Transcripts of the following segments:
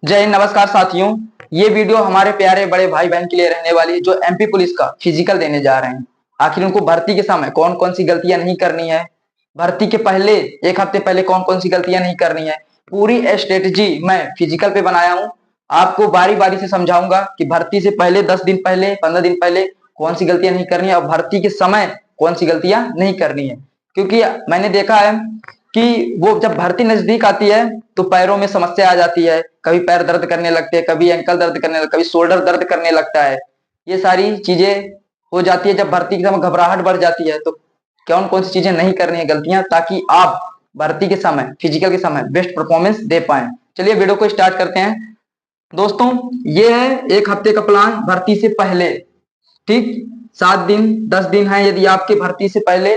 जय हिंद, नमस्कार साथियों। ये वीडियो हमारे प्यारे बड़े भाई बहन के लिए रहने वाली है जो एमपी पुलिस का फिजिकल देने जा रहे हैं। आखिर उनको भर्ती के समय कौन कौन सी गलतियां नहीं करनी है, भर्ती के पहले एक हफ्ते पहले कौन कौन सी गलतियां नहीं करनी है, पूरी स्ट्रेटेजी मैं फिजिकल पे बनाया हूं। आपको बारी बारी से समझाऊंगा कि भर्ती से पहले 10 दिन पहले 15 दिन पहले कौन सी गलतियां नहीं करनी है और भर्ती के समय कौन सी गलतियां नहीं करनी है। क्योंकि मैंने देखा है कि वो जब भर्ती नजदीक आती है तो पैरों में समस्या आ जाती है, कभी पैर दर्द करने लगते हैं, कभी एंकल दर्द करने लगता है, कभी शोल्डर दर्द करने लगता है। ये सारी चीजें हो जाती है जब भर्ती के समय घबराहट बढ़ जाती है। तो कौन कौन सी चीजें नहीं करनी है गलतियां, ताकि आप भर्ती के समय फिजिकल के समय बेस्ट परफॉर्मेंस दे पाए। चलिए वीडियो को स्टार्ट करते हैं दोस्तों। ये है एक हफ्ते का प्लान भर्ती से पहले। ठीक, 7 दिन 10 दिन है यदि आपके भर्ती से पहले,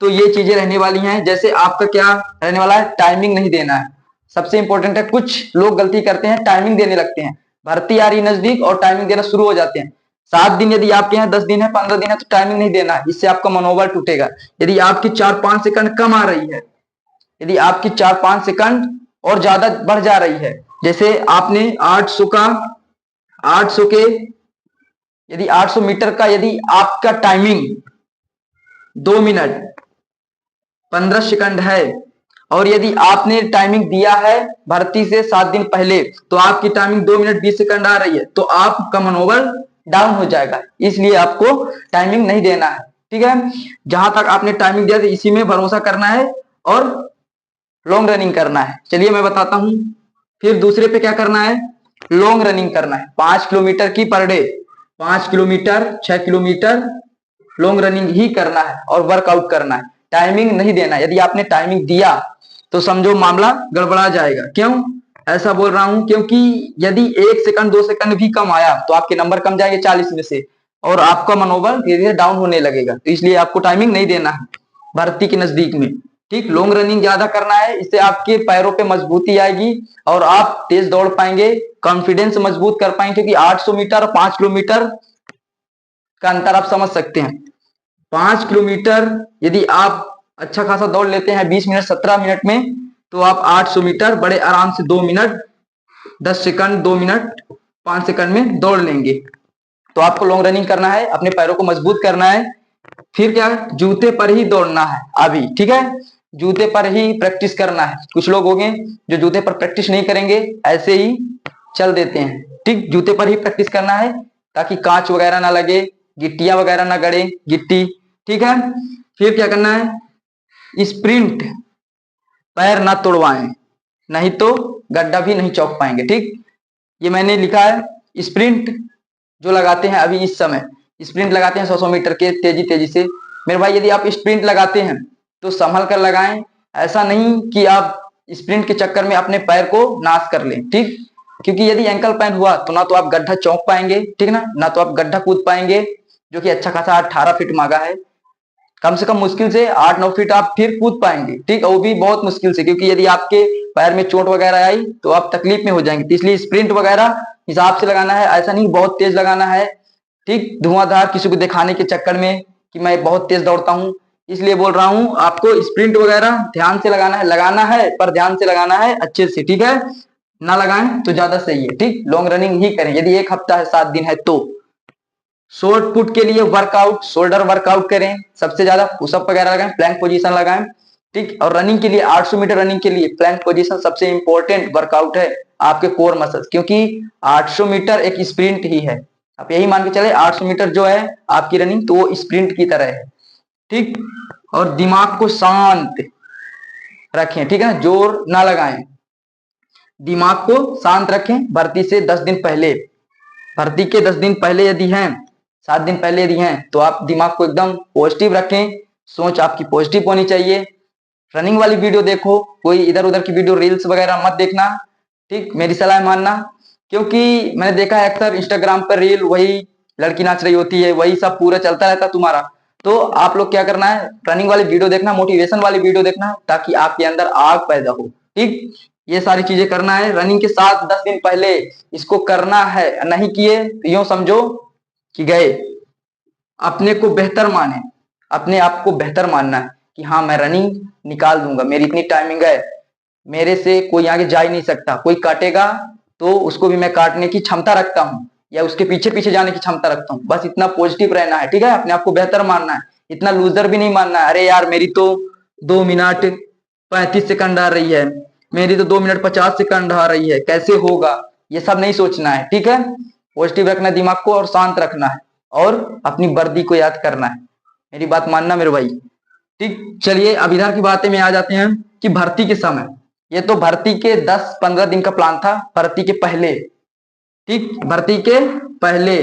तो ये चीजें रहने वाली हैं। जैसे आपका क्या रहने वाला है, टाइमिंग नहीं देना है, सबसे इंपॉर्टेंट है। कुछ लोग गलती करते हैं, टाइमिंग देने लगते हैं, भर्ती आ रही नजदीक और टाइमिंग देना शुरू हो जाते हैं। 7 दिन यदि आपके यहाँ 10 दिन है 15 दिन है तो टाइमिंग नहीं देना है, इससे आपका मनोबल टूटेगा। यदि आपकी 4-5 सेकंड कम आ रही है, यदि आपकी 4-5 सेकंड और ज्यादा बढ़ जा रही है, जैसे आपने 800 के यदि 800 मीटर का यदि आपका टाइमिंग 2 मिनट 15 सेकंड है, और यदि आपने टाइमिंग दिया है भर्ती से 7 दिन पहले तो आपकी टाइमिंग 2 मिनट 20 सेकंड आ रही है, तो आपका मनोबल डाउन हो जाएगा। इसलिए आपको टाइमिंग नहीं देना है। ठीक है, जहां तक आपने टाइमिंग दिया था इसी में भरोसा करना है और लॉन्ग रनिंग करना है। चलिए मैं बताता हूं। फिर दूसरे पे क्या करना है, लॉन्ग रनिंग करना है 5 किलोमीटर की per day, 5 kilometre 6 kilometre long running ही करना है और वर्कआउट करना है, टाइमिंग नहीं देना। यदि आपने टाइमिंग दिया तो समझो मामला गड़बड़ा जाएगा। क्यों ऐसा बोल रहा हूं, क्योंकि यदि 1 सेकंड 2 सेकंड भी कम आया तो आपके नंबर कम जाएंगे 40 में से, और आपका मनोबल धीरे धीरे डाउन होने लगेगा। तो इसलिए आपको टाइमिंग नहीं देना है भर्ती के नजदीक में। ठीक, लॉन्ग रनिंग ज्यादा करना है, इससे आपके पैरों पे मजबूती आएगी और आप तेज दौड़ पाएंगे, कॉन्फिडेंस मजबूत कर पाएंगे। क्योंकि 800 मीटर और 5 किलोमीटर का अंतर आप समझ सकते हैं। 5 किलोमीटर यदि आप अच्छा खासा दौड़ लेते हैं 20 मिनट 17 मिनट में, तो आप 800 मीटर बड़े आराम से 2 मिनट 10 सेकंड 2 मिनट 5 सेकंड में दौड़ लेंगे। तो आपको लॉन्ग रनिंग करना है, अपने पैरों को मजबूत करना है। फिर क्या, जूते पर ही दौड़ना है अभी। ठीक है, जूते पर ही प्रैक्टिस करना है। कुछ लोग होंगे जो जूते पर प्रैक्टिस नहीं करेंगे, ऐसे ही चल देते हैं। ठीक, जूते पर ही प्रैक्टिस करना है ताकि कांच वगैरह ना लगे, गिट्टियां वगैरह ना गड़े, गिट्टी। ठीक है, फिर क्या करना है, स्प्रिंट, पैर ना तोड़वाएं, नहीं तो गड्ढा भी नहीं चौक पाएंगे। ठीक, ये मैंने लिखा है। स्प्रिंट जो लगाते हैं अभी इस समय, स्प्रिंट लगाते हैं 100-100 मीटर के तेजी तेजी से। मेरे भाई यदि आप स्प्रिंट लगाते हैं तो संभल कर लगाएं, ऐसा नहीं कि आप स्प्रिंट के चक्कर में अपने पैर को नाश कर लें। ठीक, क्योंकि यदि एंकल पैन हुआ तो ना तो आप गड्ढा चौंक पाएंगे, ठीक ना तो आप गड्ढा कूद पाएंगे, जो कि अच्छा खासा 18 फीट मांगा है। कम से कम मुश्किल से 8-9 फीट आप फिर कूद पाएंगे। ठीक, और वो भी बहुत मुश्किल से, क्योंकि यदि आपके पैर में चोट वगैरह आई तो आप तकलीफ में हो जाएंगे। तो इसलिए स्प्रिंट वगैरह हिसाब से लगाना है, ऐसा नहीं बहुत तेज लगाना है। ठीक, धुआंधार किसी को दिखाने के चक्कर में कि मैं बहुत तेज दौड़ता हूं, इसलिए बोल रहा हूं आपको स्प्रिंट वगैरह ध्यान से लगाना है पर ध्यान से लगाना है, अच्छे से। ठीक है, ना लगाएं तो ज्यादा सही है। ठीक, लॉन्ग रनिंग ही करें यदि एक हफ्ता है 7 दिन है तो। शॉर्ट पुट के लिए वर्कआउट, शोल्डर वर्कआउट करें, सबसे ज्यादा पुशअप वगैरह लगाएं, प्लैंक पोजीशन लगाएं। ठीक, और रनिंग के लिए 800 मीटर रनिंग के लिए प्लैंक पोजीशन सबसे इंपॉर्टेंट वर्कआउट है आपके कोर मसल्स, क्योंकि 800 मीटर एक स्प्रिंट ही है। आप यही मान के चले 800 मीटर जो है आपकी रनिंग तो वो स्प्रिंट की तरह है। ठीक, और दिमाग को शांत रखें। ठीक है, जोर ना लगाएं, दिमाग को शांत रखें। भर्ती से 10 दिन पहले, भर्ती के 10 दिन पहले यदि हैं, 7 दिन पहले यदि हैं, तो आप दिमाग को एकदम पॉजिटिव रखें, सोच आपकी पॉजिटिव होनी चाहिए। रनिंग वाली वीडियो देखो, कोई इधर उधर की वीडियो रील्स वगैरह मत देखना। ठीक, मेरी सलाह मानना, क्योंकि मैंने देखा है अक्सर इंस्टाग्राम पर रील वही लड़की नाच रही होती है, वही सब पूरा चलता रहता है तुम्हारा। तो आप लोग क्या करना है, रनिंग वाली वीडियो देखना, मोटिवेशन वाली वीडियो देखना, ताकि आपके अंदर आग पैदा हो। ठीक, ये सारी चीजें करना है रनिंग के साथ 10 दिन पहले, इसको करना है। नहीं किए तो यूं समझो कि गए। अपने को बेहतर माने, अपने आप को बेहतर मानना है कि हाँ मैं रनिंग निकाल दूंगा, मेरी इतनी टाइमिंग है, मेरे से कोई आगे जा ही नहीं सकता, कोई काटेगा तो उसको भी मैं काटने की क्षमता रखता हूँ या उसके पीछे पीछे जाने की क्षमता रखता हूँ। बस इतना पॉजिटिव रहना है, ठीक है। अपने आप को बेहतर मानना है, इतना लूजर भी नहीं मानना है। अरे यार मेरी तो 2 मिनट 35 सेकंड आ रही है, मेरी तो 2 मिनट 50 सेकंड आ रही है, कैसे होगा, ये सब नहीं सोचना है, ठीक है। पॉजिटिव रखना है दिमाग को और शांत रखना है और अपनी वर्दी को याद करना है। मेरी बात मानना मेरे भाई, ठीक। चलिए अब इधर की बातें में आ जाते हैं कि भर्ती के समय, ये तो भर्ती के 10-15 दिन का प्लान था, भर्ती के पहले, ठीक। भर्ती के पहले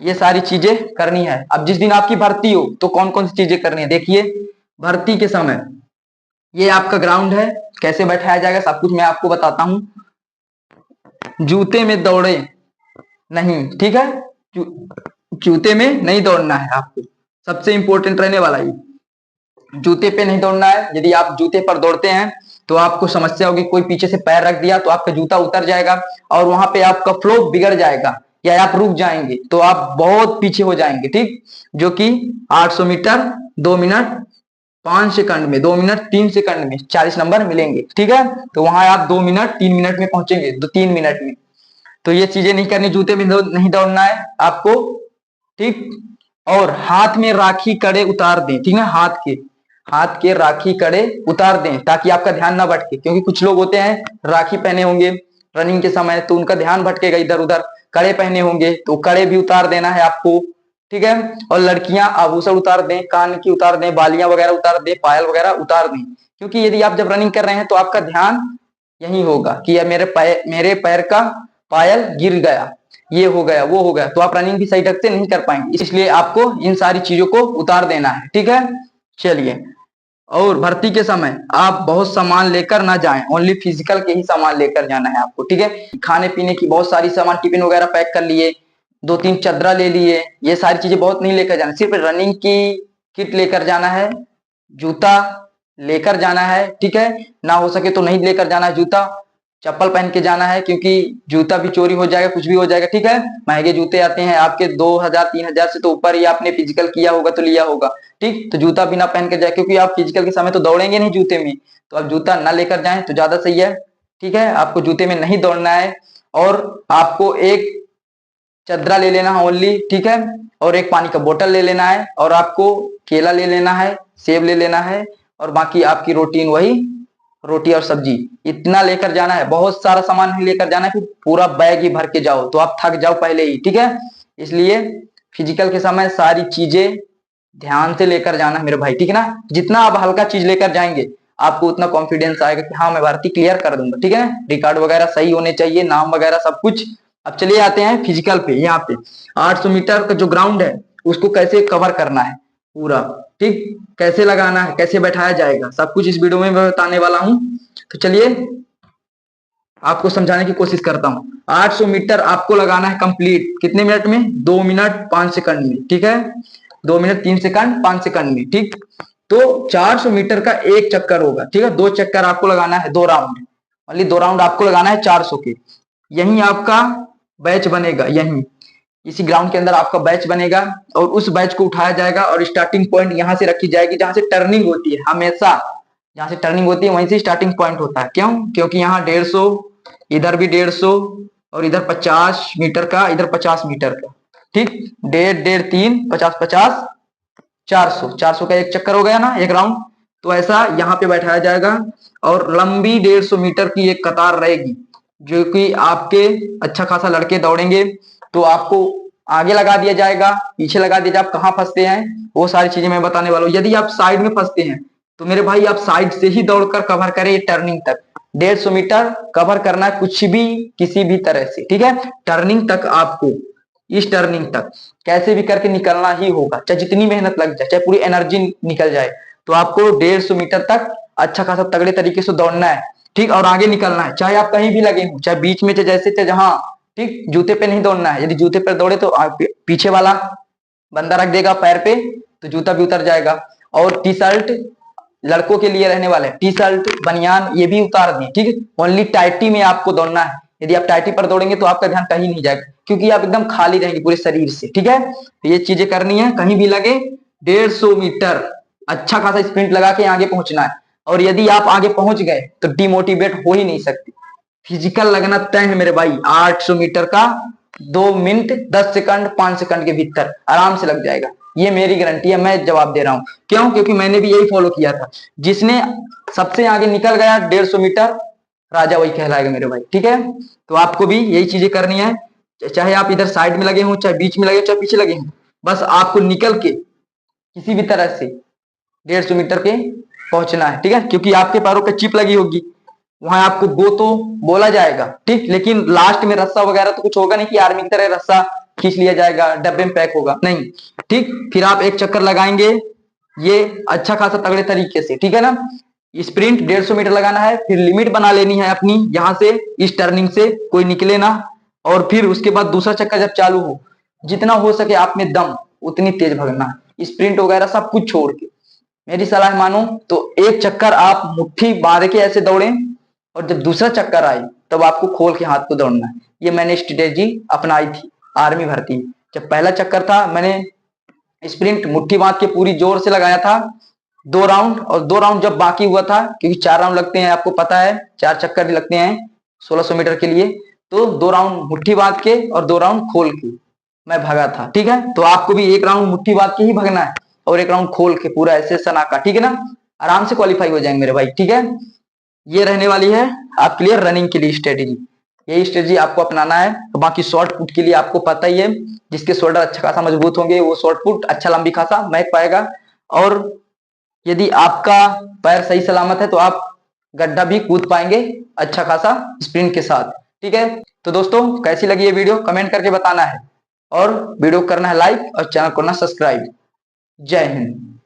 ये सारी चीजें करनी है। अब जिस दिन आपकी भर्ती हो तो कौन कौन सी चीजें करनी है, देखिए। भर्ती के समय ये आपका ग्राउंड है, कैसे बैठाया जाएगा सब कुछ मैं आपको बताता हूं। जूते में दौड़े नहीं, ठीक है। जूते में नहीं दौड़ना है आपको, सबसे इंपॉर्टेंट रहने वाला ये, जूते पे नहीं दौड़ना है। यदि आप जूते पर दौड़ते हैं तो आपको समस्या होगी, कोई पीछे से पैर रख दिया तो आपका जूता उतर जाएगा और वहां पे आपका फ्लो बिगड़ जाएगा या आप रुक जाएंगे तो आप बहुत पीछे हो जाएंगे, ठीक। जो कि 800 मीटर 2 मिनट 5 सेकंड में, 2 मिनट 3 सेकंड में 40 नंबर मिलेंगे, ठीक है। तो वहां आप 2 मिनट 3 मिनट में पहुंचेंगे, 3 मिनट में। तो ये चीजें नहीं करनी, जूते में नहीं दौड़ना है आपको, ठीक। और हाथ में राखी कड़े उतार दें, ठीक है। हाथ के राखी कड़े उतार दें ताकि आपका ध्यान ना भटके, क्योंकि कुछ लोग होते हैं राखी पहने होंगे रनिंग के समय तो उनका ध्यान भटकेगा इधर उधर। कड़े पहने होंगे तो कड़े भी उतार देना है आपको, ठीक है। और लड़कियां आभूषण उतार दें, कान की उतार दें, बालियां वगैरह उतार दें, पायल वगैरह उतार दें, क्योंकि यदि आप जब रनिंग कर रहे हैं तो आपका ध्यान यही होगा कि मेरे पैर का पायल गिर गया, ये हो गया वो हो गया, तो आप रनिंग भी सही ढंग से नहीं कर पाएंगे। इसलिए आपको इन सारी चीजों को उतार देना है, ठीक है। चलिए, और भर्ती के समय आप बहुत सामान लेकर ना जाएं, ओनली फिजिकल के ही सामान लेकर जाना है आपको, ठीक है। खाने पीने की बहुत सारी सामान, टिफिन वगैरह पैक कर लिए, 2-3 चदरा ले लिए, ये सारी चीजें बहुत नहीं लेकर जाना, सिर्फ रनिंग की किट लेकर जाना है, जूता लेकर जाना है, ठीक है। ना हो सके तो नहीं लेकर जाना है जूता, चप्पल पहन के जाना है, क्योंकि जूता भी चोरी हो जाएगा, कुछ भी हो जाएगा, ठीक है। महंगे जूते आते हैं आपके 2000-3000 से तो ऊपर ही, आपने फिजिकल किया होगा तो लिया होगा, ठीक। तो जूता भी ना पहन के जाए, क्योंकि आप फिजिकल के समय तो दौड़ेंगे नहीं जूते में, तो आप जूता ना लेकर जाएं तो ज्यादा सही है, ठीक है। आपको जूते में नहीं दौड़ना है और आपको एक चदरा ले लेना है ओनली, ठीक है। और एक पानी का बोतल ले लेना है और आपको केला ले लेना है, सेब ले लेना है और बाकी आपकी रूटीन वही, रोटी और सब्जी, इतना लेकर जाना है। बहुत सारा सामान नहीं लेकर जाना है, फिर पूरा बैग ही भर के जाओ तो आप थक जाओ पहले ही, ठीक है। इसलिए फिजिकल के समय सारी चीजें ध्यान से लेकर जाना है मेरे भाई, ठीक है ना। जितना आप हल्का चीज लेकर जाएंगे आपको उतना कॉन्फिडेंस आएगा कि हाँ मैं भर्ती क्लियर कर दूंगा, ठीक है। रिकॉर्ड वगैरह सही होने चाहिए, नाम वगैरह सब कुछ। अब चलिए आते हैं फिजिकल पे। यहाँ पे 800 मीटर का जो ग्राउंड है उसको कैसे कवर करना है पूरा, ठीक। कैसे लगाना है, कैसे बैठाया जाएगा, सब कुछ इस वीडियो में मैं बताने वाला हूं। तो चलिए आपको समझाने की कोशिश करता हूं। 800 मीटर आपको लगाना है कंप्लीट कितने मिनट में, 2 मिनट 5 सेकंड में, ठीक है। 2 मिनट 3 सेकंड 5 सेकंड में, ठीक। तो 400 मीटर का एक चक्कर होगा, ठीक है। 2 चक्कर आपको लगाना है, 2 राउंड, ओनली 2 राउंड आपको लगाना है 400 के। यही आपका बैच बनेगा, यही इसी ग्राउंड के अंदर आपका बैच बनेगा और उस बैच को उठाया जाएगा और स्टार्टिंग पॉइंट यहां से रखी जाएगी जहां से टर्निंग होती है। हमेशा जहां से टर्निंग होती है वहीं से स्टार्टिंग पॉइंट होता है। क्यों? क्योंकि यहाँ 150, इधर भी 150 और इधर 50 मीटर का, इधर 50 मीटर का, ठीक। 1.5 3 50 50 400 का एक चक्कर हो गया ना, एक राउंड। तो ऐसा यहाँ पे बैठाया जाएगा और लंबी 150 मीटर की एक कतार रहेगी, जो कि आपके अच्छा खासा लड़के दौड़ेंगे तो आपको आगे लगा दिया जाएगा, पीछे लगा दिया जाएगा। आप कहाँ फंसते हैं वो सारी चीजें मैं बताने वाला हूँ। यदि आप साइड में फंसते हैं तो मेरे भाई आप साइड से ही दौड़कर कवर करें टर्निंग तक। 150 मीटर कवर करना है कुछ भी किसी भी तरह से, ठीक है। टर्निंग तक आपको, इस टर्निंग तक कैसे भी करके निकलना ही होगा, चाहे जितनी मेहनत लग जाए, चाहे पूरी एनर्जी निकल जाए, तो आपको 150 मीटर तक अच्छा खासा तगड़े तरीके से दौड़ना है, ठीक। और आगे निकलना है, चाहे आप कहीं भी लगे हो, चाहे बीच में, चाहे जैसे चाहे जहां, ठीक। जूते पे नहीं दौड़ना है, यदि जूते पर दौड़े तो पीछे वाला बंदा रख देगा पैर पे तो जूता भी उतर जाएगा। और टी शर्ट लड़कों के लिए रहने वाले, टी शर्ट बनियान ये भी उतार दिए, ठीक है। ओनली टाइटी में आपको दौड़ना है। यदि आप टाइटी पर दौड़ेंगे तो आपका ध्यान कहीं नहीं जाएगा, क्योंकि आप एकदम खाली रहेंगे पूरे शरीर से, ठीक है। तो ये चीजें करनी है, कहीं भी लगे 150 मीटर अच्छा खासा स्प्रिंट लगा के आगे पहुंचना है। और यदि आप आगे पहुंच गए तो डिमोटिवेट हो ही नहीं सकते, फिजिकल लगना तय है मेरे भाई। 800 मीटर का 2 मिनट 10 सेकंड 5 सेकंड के भीतर आराम से लग जाएगा, ये मेरी गारंटी है, मैं जवाब दे रहा हूं। क्यों? क्योंकि मैंने भी यही फॉलो किया था। जिसने सबसे आगे निकल गया 150 मीटर, राजा वही कहलाएगा मेरे भाई। ठीक है, तो आपको भी यही चीजें करनी है, चाहे आप इधर साइड में लगे हो, चाहे बीच में लगे हो, चाहे पीछे लगे हो, बस आपको निकल के किसी भी तरह से 150 मीटर पे पहुंचना है। ठीक है, क्योंकि आपके पैरों पे चिप लगी होगी, वहां आपको गो तो बोला जाएगा, ठीक, लेकिन लास्ट में रस्सा वगैरह तो कुछ होगा नहीं कि आर्मी की तरह रस्सा खींच लिया जाएगा, डब्बे में पैक होगा, नहीं। ठीक, फिर आप एक चक्कर लगाएंगे ये अच्छा खासा तगड़े तरीके से। ठीक है ना, स्प्रिंट 150 मीटर लगाना है, फिर लिमिट बना लेनी है अपनी यहां से, इस टर्निंग से कोई निकले ना, और फिर उसके बाद दूसरा चक्कर जब चालू हो, जितना हो सके आप में दम उतनी तेज भगना है, स्प्रिंट वगैरह सब कुछ छोड़ के। मेरी सलाह मानो तो एक चक्कर आप मुट्ठी बांध के ऐसे दौड़े, और जब दूसरा चक्कर आए तब आपको खोल के हाथ को दौड़ना है। ये मैंने स्ट्रेटेजी अपनाई थी आर्मी भर्ती में। जब पहला चक्कर था मैंने स्प्रिंट मुट्ठी बांध के पूरी जोर से लगाया था 2 राउंड, और 2 राउंड जब बाकी हुआ था, क्योंकि 4 राउंड लगते हैं, आपको पता है 4 चक्कर भी लगते हैं 1600 मीटर के लिए, तो 2 राउंड मुट्ठी बांध के और 2 राउंड खोल के मैं भगा था। ठीक है, तो आपको भी 1 राउंड मुट्ठी बांध के ही भगना है और 1 राउंड खोल के पूरा ऐसे सना का। ठीक है ना, आराम से क्वालिफाई हो जाएंगे मेरे भाई। ठीक है, ये रहने वाली है आपके लिए रनिंग के लिए स्ट्रेटेजी, यही स्ट्रेटेजी आपको अपनाना है। तो बाकी शॉर्ट पुट के लिए आपको पता ही है, जिसके शोल्डर अच्छा खासा मजबूत होंगे वो शॉर्ट पुट अच्छा लंबी खासा महक पाएगा, और यदि आपका पैर सही सलामत है तो आप गड्ढा भी कूद पाएंगे अच्छा खासा स्प्रिंट के साथ। ठीक है, तो दोस्तों कैसी लगी ये वीडियो कमेंट करके बताना है, और वीडियो करना है लाइक और चैनल को ना सब्सक्राइब। जय हिंद।